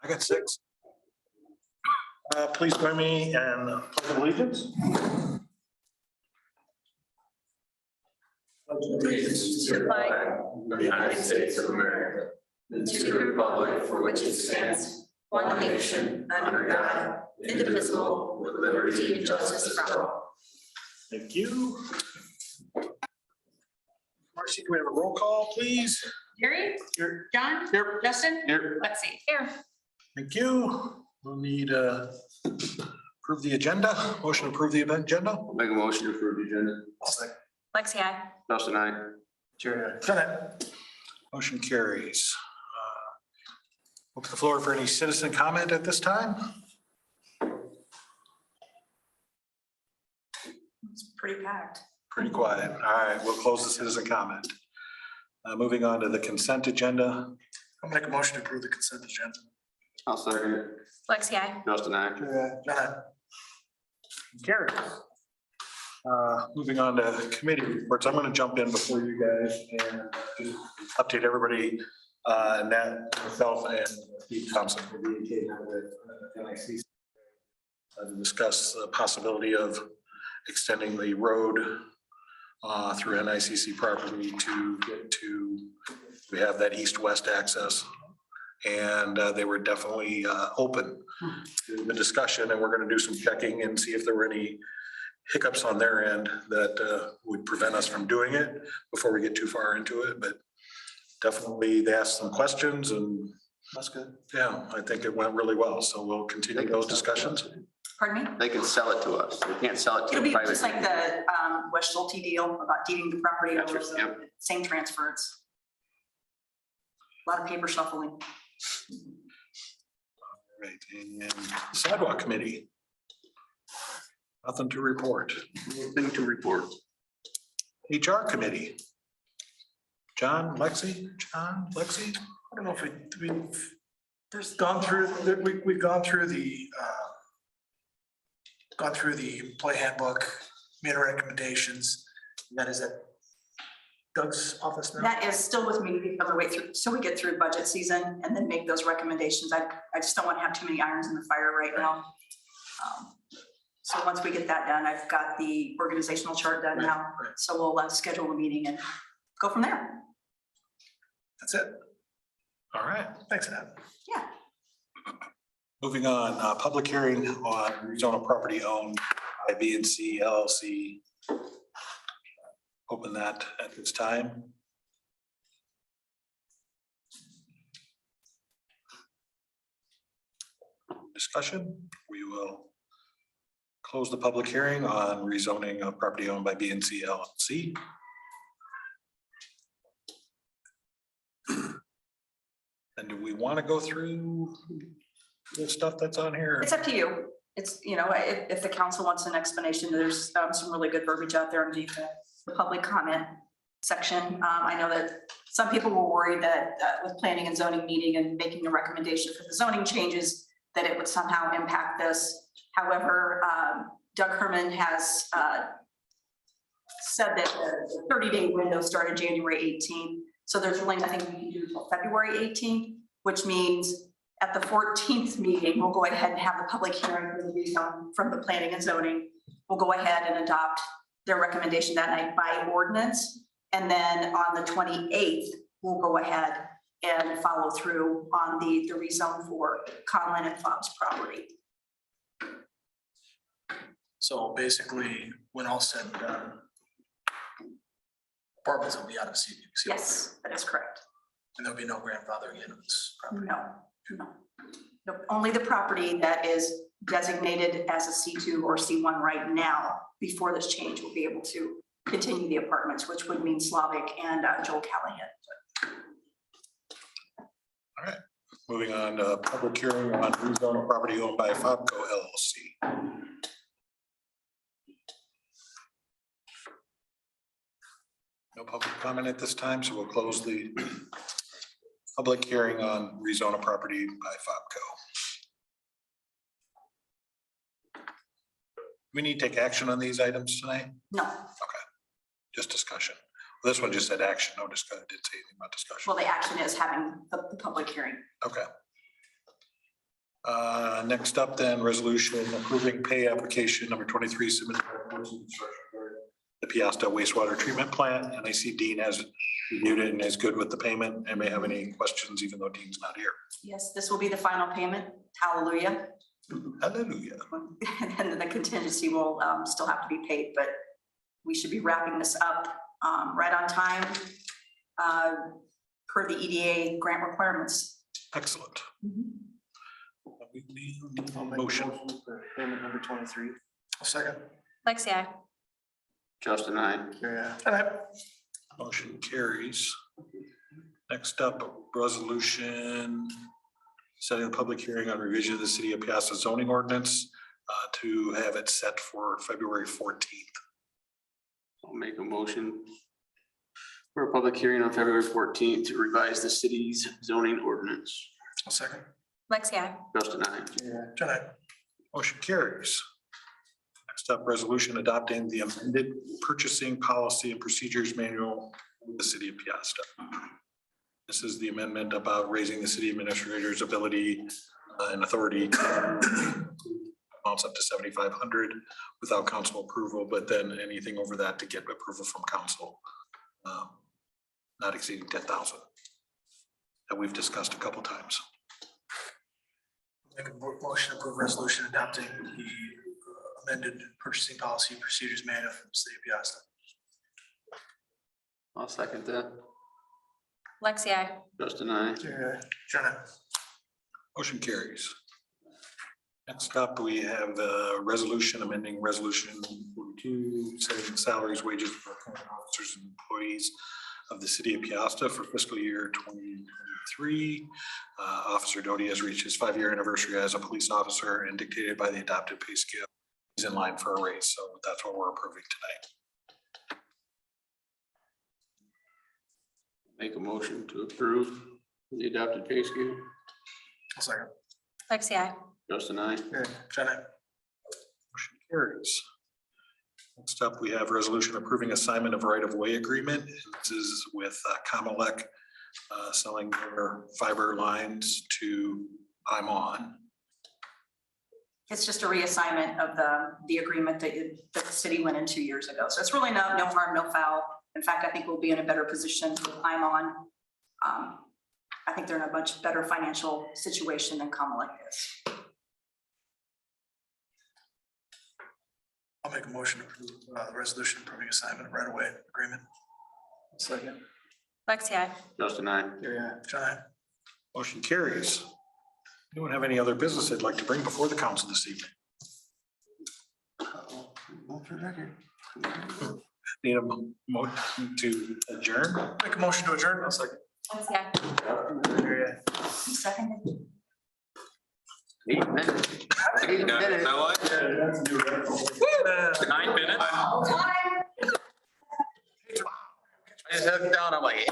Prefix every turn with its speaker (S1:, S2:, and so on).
S1: I got 6. Please join me in pledge of allegiance.
S2: Allegiance to the flag of the United States of America, and to the republic for which it stands, one nation, under God, indivisible, with liberty and justice for all.
S1: Thank you. Marcy, can we have a roll call, please?
S3: Gary,
S1: Here.
S3: John,
S1: Here.
S3: Justin,
S1: Here.
S3: Lexi. Here.
S1: Thank you. We'll need approve the agenda. Motion to approve the event agenda.
S4: Make a motion to approve the agenda.
S3: Lexi, aye.
S4: Justin, aye.
S1: Chair. Senate. Motion carries. Open the floor for any citizen comment at this time.
S3: It's pretty packed.
S1: Pretty quiet. All right, we'll close the citizen comment. Moving on to the consent agenda. I'll make a motion to approve the consent agenda.
S4: I'll second it.
S3: Lexi, aye.
S4: Justin, aye.
S1: Carry. Moving on to committee reports, I'm going to jump in before you guys and just update everybody. Nat, myself, and Steve Thompson will be engaging with NIC to discuss the possibility of extending the road through NICC property to get to, we have that east-west access. And they were definitely open to the discussion, and we're going to do some checking and see if there were any hiccups on their end that would prevent us from doing it before we get too far into it. But definitely they asked some questions, and that's good. Yeah, I think it went really well. So we'll continue those discussions.
S3: Pardon me?
S4: They can sell it to us. They can't sell it to
S3: It'll
S4: a
S3: be
S4: private.
S3: just like the West Schulte deal about deeding the property over,
S4: Gotcha,
S3: so
S4: yep.
S3: same transfers. A lot of paper shuffling.
S1: Right, and sidewalk committee. Nothing to report.
S4: Thing to report.
S1: HR committee. John, Lexi? John, Lexi?
S5: I don't know if we've gone through, we've gone through the employee handbook, made our recommendations. That is at Doug's office now.
S3: That is still with me because we wait through, so we get through budget season and then make those recommendations. I just don't want to have too many irons in the fire right now. So once we get that done, I've got the organizational chart done now.
S5: Right.
S3: So we'll schedule a meeting and go from there.
S5: That's it.
S1: All right.
S5: Thanks, Nat.
S3: Yeah.
S1: Moving on, public hearing on rezone of property owned by B&C LLC. Open that at this time. Discussion, we will close the public hearing on rezoning of property owned by B&C LLC. And do we want to go through the stuff that's on here?
S3: It's up to you. It's, you know, if the council wants an explanation, there's some really good verbiage out there underneath the public comment section. I know that some people were worried that with planning and zoning meeting and making a recommendation for the zoning changes, that it would somehow impact this. However, Doug Herman has said that the 30-day window started January 18th. So there's really nothing we can do until February 18th, which means at the 14th meeting, we'll go ahead and have the public hearing for the rezone from the planning and zoning. We'll go ahead and adopt their recommendation that night by ordinance. And then on the 28th, we'll go ahead and follow through on the rezone for Conlin and Fobbs property.
S5: So basically, when all said and done, apartments will be out of CDBG.
S3: Yes, that is correct.
S5: And there'll be no grandfathering in this property.
S3: No, only the property that is designated as a C2 or C1 right now, before this change, will be able to continue the apartments, which would mean Slavic and Joel Callahan.
S1: All right, moving on to public hearing on rezone of property owned by Fobco LLC. No public comment at this time, so we'll close the public hearing on rezone of property by Fobco. We need to take action on these items tonight?
S3: No,
S1: Okay, just discussion. This one just said action, no discussion, didn't say anything about discussion.
S3: well, the action is having the public hearing.
S1: Okay. Next up then, resolution approving pay application number 23 submitted by the Piasta wastewater treatment plant, and I see Dean has reviewed it and is good with the payment and may have any questions even though Dean's not here.
S3: Yes, this will be the final payment. Hallelujah.
S1: Hallelujah.
S3: And then the contingency will still have to be paid, but we should be wrapping this up right on time per the EDA grant requirements.
S1: Excellent. We need a
S5: I'll make a
S1: motion.
S5: for payment number 23. I'll second.
S2: Lexi, I.
S4: Justin, I.
S1: Motion carries. Next up, resolution setting a public hearing on revision of the city of Piasta zoning ordinance to have it set for February 14th.
S4: I'll make a motion for a public hearing on February 14th to revise the city's zoning ordinance.
S5: I'll second.
S2: Lexi, I.
S4: Justin, I.
S5: John, I.
S1: Motion carries. Next up, resolution adopting the amended purchasing policy and procedures manual of the city of Piasta. This is the amendment about raising the city administrator's ability and authority to amounts up to 7,500 without council approval, but then anything over that to get approval from council, not exceeding 10,000 that we've discussed a couple times.
S5: Make a motion to approve resolution adopting the amended purchasing policy and procedures manual from the city of Piasta.
S4: I'll second that.
S2: Lexi, I.
S4: Justin, I.
S5: John, I.
S1: Motion carries. Next up, we have the resolution amending resolution 42, setting salaries, wages for current officers and employees of the city of Piasta for fiscal year 2023. Officer Doty has reached his 5-year anniversary as a police officer and dictated by the adopted pay scale. He's in line for a raise, so that's what we're approving tonight.
S4: Make a motion to approve the adopted pay scale.
S5: I'll second.
S2: Lexi, I.
S4: Justin, I.
S5: John, I.
S1: Motion carries. Next up, we have resolution approving assignment of right-of-way agreement. This is with Comelec selling their fiber lines to I'm On.
S3: It's just a reassignment of the agreement that the city went in 2 years ago. So it's really no harm, no foul. In fact, I think we'll be in a better position with I'm On. I think they're in a much better financial situation than Comelec is.
S5: I'll make a motion to approve the resolution approving assignment of right-of-way agreement. Second.
S2: Lexi, I.
S4: Justin, I.
S5: John, I.
S1: Motion carries. Anyone have any other business they'd like to bring before the council this evening? Need a motion to adjourn?
S5: Make a motion to adjourn. I'll second.
S2: Lexi, I.
S3: Second.
S4: 8 minutes. 8 minutes.
S5: Woo!
S4: 9 minutes. I just hooked down, I'm like.